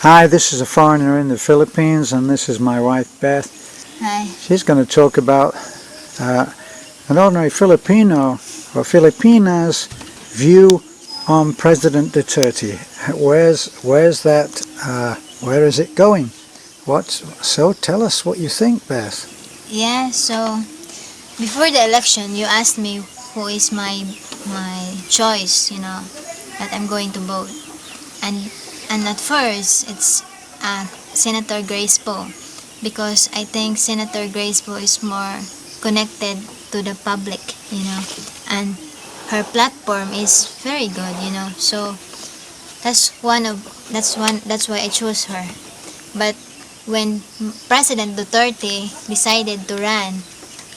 Hi, this is a foreigner in the Philippines, and this is my wife, Beth. Hi. She's going to talk about an ordinary Filipino or Filipina's view on President Duterte. Where's that? Where is it going? So tell us what you think, Beth. Yeah, so before the election, you asked me who is my choice, that I'm going to vote. And at first, it's Senator Grace Poe, because I think Senator Grace Poe is more connected to the public, and her platform is very good, So that's why I chose her. But when President Duterte decided to run,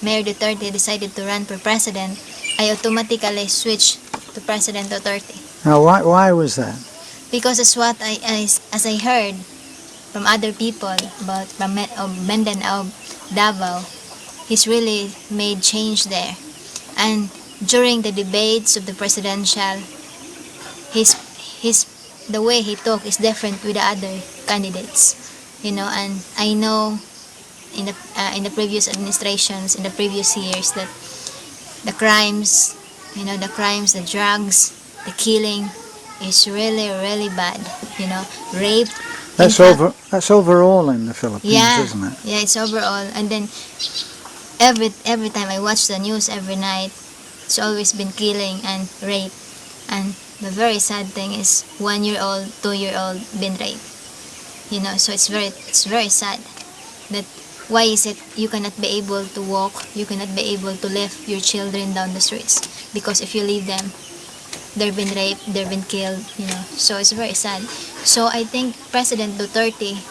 Mayor Duterte decided to run for president, I automatically switched to President Duterte. Now, why was that? Because as I heard from other people about from Mindanao, Davao, he's really made change there. And during the debates of the presidential, his the way he talk is different with the other candidates, And I know in the previous administrations, in the previous years, that the crimes, the drugs, the killing is really, really bad. Rape. That's overall in the Philippines, Yeah, isn't it? yeah, it's overall. And then every time I watch the news every night, it's always been killing and rape. And the very sad thing is 1-year-old, 2-year-old been raped. So it's very sad that why is it you cannot be able to walk, you cannot be able to lift your children down the streets, because if you leave them, they've been raped, they've been killed, So it's very sad. So I think President Duterte's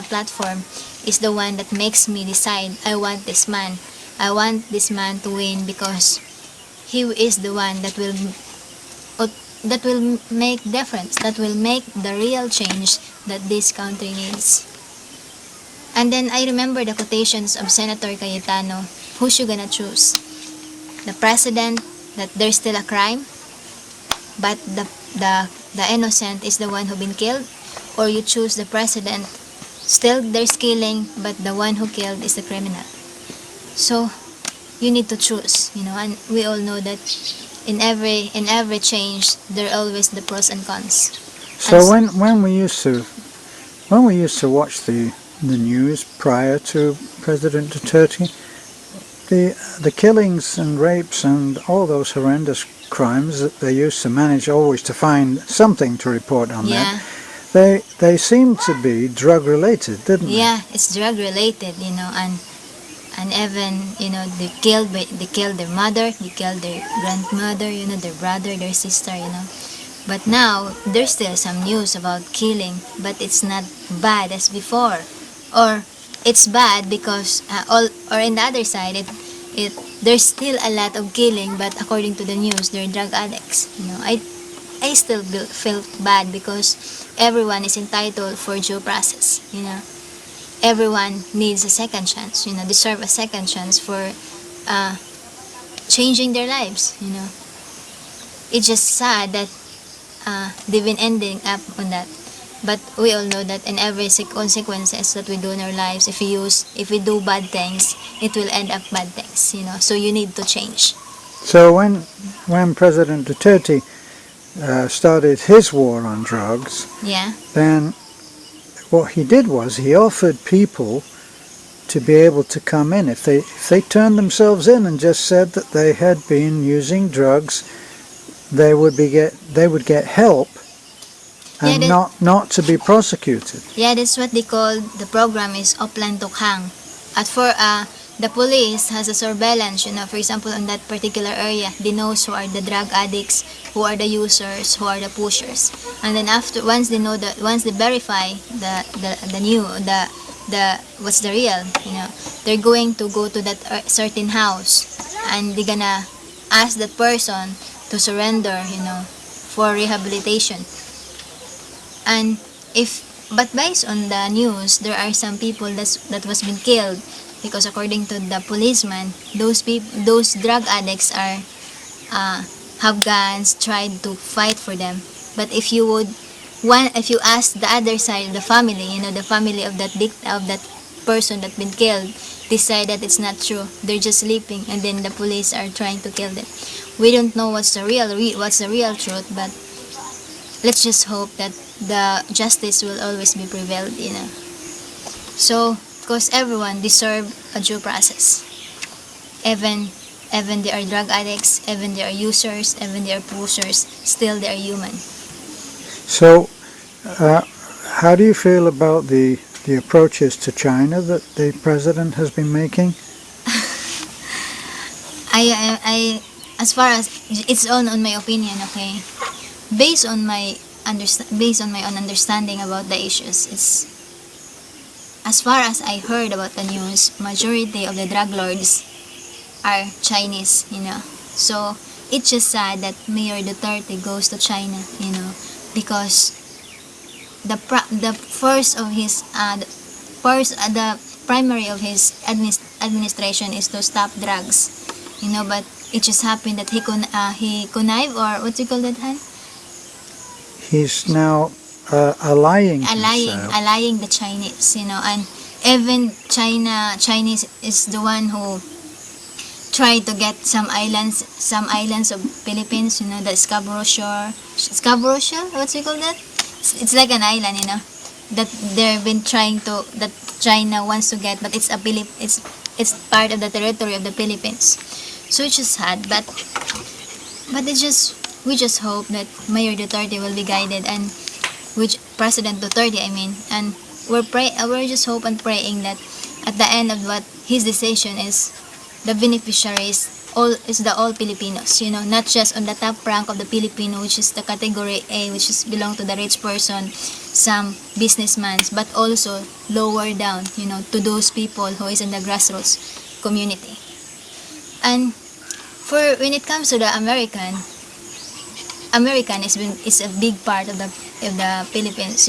platform is the one that makes me decide I want this man to win, because he is the one that will make difference, that will make the real change that this country needs. And then I remember the quotations of Senator Cayetano. Who should gonna choose? The president, that there's still a crime, but the innocent is the one who been killed, or you choose the president, still there's killing, but the one who killed is the criminal. So you need to choose, and we all know that in every change there are always the pros and cons. So when we used to watch the news prior to President Duterte, the killings and rapes and all those horrendous crimes that they used to manage always to find something to report on Yeah. that, they seemed to be drug related, didn't they? Yeah, it's drug related, and even they killed their mother, they killed their grandmother, their brother, their sister, But now there's still some news about killing, but it's not bad as before, or it's bad because or in the other side, there's still a lot of killing, but according to the news, they're drug addicts. I still feel bad because everyone is entitled for due process. Everyone needs a second chance. Deserve a second chance for changing their lives. It's just sad that they've been ending up on that. But we all know that in every consequences that we do in our lives, if we do bad things, it will end up bad things. So you need to change. So when President Duterte started his war on drugs, Yeah. then what he did was he offered people to be able to come in. If they turned themselves in and just said that they had been using drugs, they would get help and not to be prosecuted. Yeah, that's what they call the program is Oplan Tukhang. The police has a surveillance, for example, on that particular area. They know who are the drug addicts, who are the users, who are the pushers. And then once they verify what's the real, they're going to go to that certain house, and they're gonna ask that person to surrender, for rehabilitation. But based on the news, there are some people that was been killed because according to the policeman, those drug addicts have guns, tried to fight for them. But if you would if you ask the other side, the family, the family of that person that been killed, decide that it's not true. They're just sleeping, and then the police are trying to kill them. We don't know what's the real truth, but let's just hope that the justice will always be prevailed. So, because everyone deserve a due process. Even they are drug addicts, even they are users, even they are pushers, still they are human. So, how do you feel about the approaches to China that the president has been making? I as far as it's on my opinion, okay. Based on my own understanding about the issues, it's as far as I heard about the news, majority of the drug lords are Chinese. So it's just sad that Mayor Duterte goes to China, because the primary of his administration is to stop drugs, but it just happened that he connive, or what do you call that, Han? He's now allying Allying the Chinese, and even Chinese is the one who tried to get some islands of Philippines, the Scarborough Shore, what do you call that? It's like an island, that they've been trying to, that China wants to get, but it's part of the territory of the Philippines. So it's just sad, but we just hope that Mayor Duterte will be guided, and which President Duterte, I mean, and we're just hope and praying that at the end of what his decision is, the beneficiaries is all Filipinos, not just on the top rank of the Filipino, which is the category A, which is belong to the rich person, some businessmen, but also lower down, to those people who is in the grassroots community. And for when it comes to the American is a big part of the Philippines.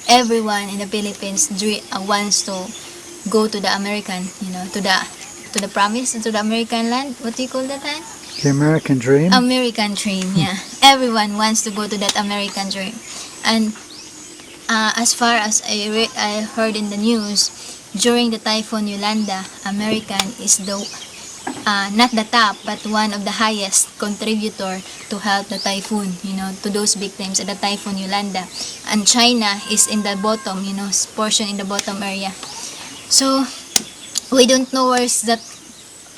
Everyone in the Philippines wants to go to the American, to the promise, to the American land. What do you call that, Han? The American dream? American dream, yeah. Everyone wants to go to that American dream. And as far as I heard in the news, during the Typhoon Yolanda, American is not the top, but one of the highest contributor to help the typhoon, to those victims of the Typhoon Yolanda. And China is in the bottom, portion in the bottom area. So, we don't know where's that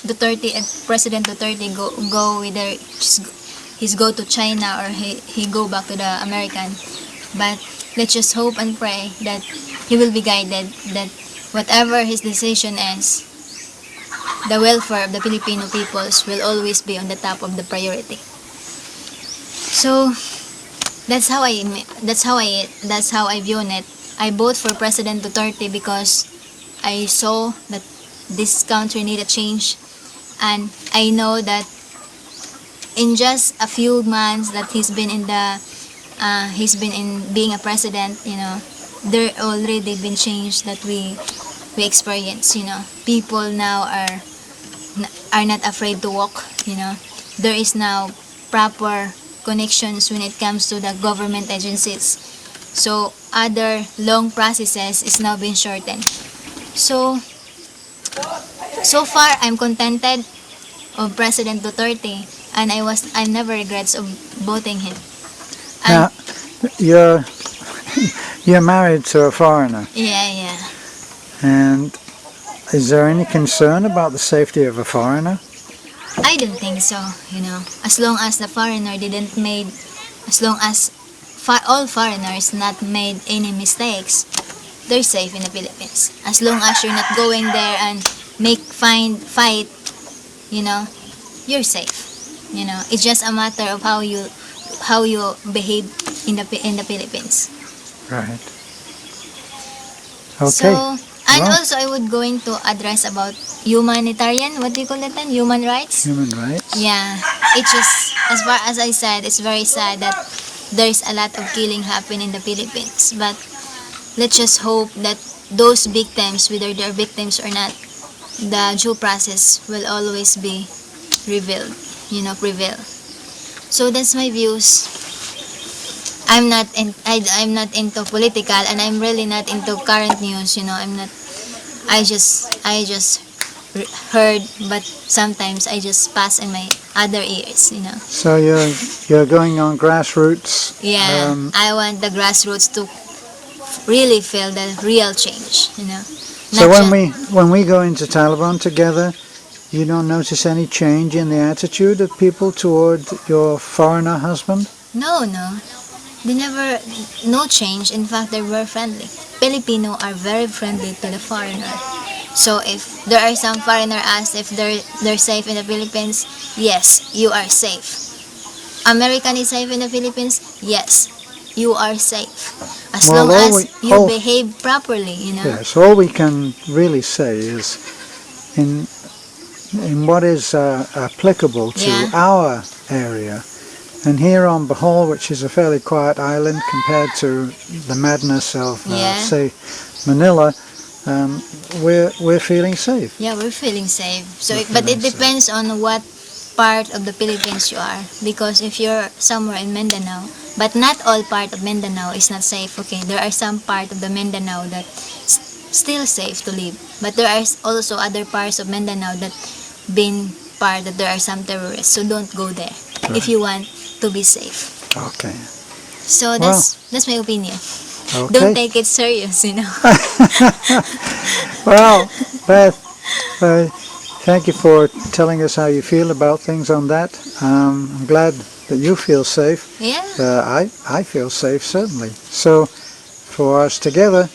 Duterte and President Duterte go whether he's go to China or he go back to the American. But let's just hope and pray that he will be guided, that whatever his decision is, the welfare of the Filipino peoples will always be on the top of the priority. So that's how I view it. I vote for President Duterte because I saw that this country need a change, and I know that in just a few months that he's been in being a president, there already been change that we experience. People now are not afraid to walk. There is now proper connections when it comes to the government agencies, so other long processes is now being shortened. So far I'm contented of President Duterte, and I never regrets of voting him. Now, you're married to a foreigner. Yeah. And is there any concern about the safety of a foreigner? I don't think so, as long as the foreigner as long as all foreigners not made any mistakes, they're safe in the Philippines. As long as you're not going there and fight, you're safe. It's just a matter of how you behave in the Philippines. Right. Okay. So, and also I would going to address about humanitarian, what do you call that then? Human rights? Human rights? Yeah. It's just, as far as I said, it's very sad that there's a lot of killing happen in the Philippines. But let's just hope that those victims, whether they're victims or not, the due process will always be prevail. So that's my views. I'm not into political, and I'm really not into current news. I'm not. I just heard, but sometimes I just pass in my other ears. So you're going on grassroots. Yeah, I want the grassroots to really feel the real change. So Not when we go into Taliban together, you don't notice any change in the attitude of people toward your foreigner husband? No, they never, no change. In fact, they were friendly. Filipino are very friendly to the foreigner. So if there are some foreigner asked if they're safe in the Philippines, yes, you are safe. American is safe in the Philippines, yes, you are safe. As Well, long as you behave properly. Yes, all we can really say is in what is applicable to Yeah. our area. And here on Bohol, which is a fairly quiet island compared to the madness of, Yeah. say, Manila, we're feeling safe. Yeah, we're feeling safe. So, We're but it feeling safe. depends on what part of the Philippines you are. Because if you're somewhere in Mindanao, but not all part of Mindanao is not safe. Okay, there are some part of the Mindanao that still safe to live. But there are also other parts of Mindanao that been part that there are some terrorists. So don't go there if you want to be safe. Okay. So that's my opinion. Okay. Don't take it serious. Well, Beth, thank you for telling us how you feel about things on that. I'm glad that you feel safe. Yeah. I feel safe, certainly. So, for us together,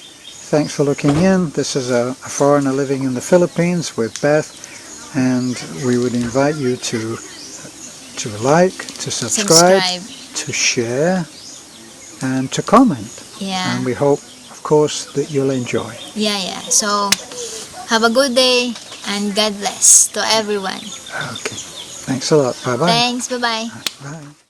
thanks for looking in. This is a foreigner living in the Philippines with Beth, and we would invite you to like, to subscribe, to share, and to comment. Yeah. And we hope, of course, that you'll enjoy. Yeah. So, have a good day and God bless to everyone. Okay. Thanks a lot. Bye-bye. Thanks. Bye-bye. Bye.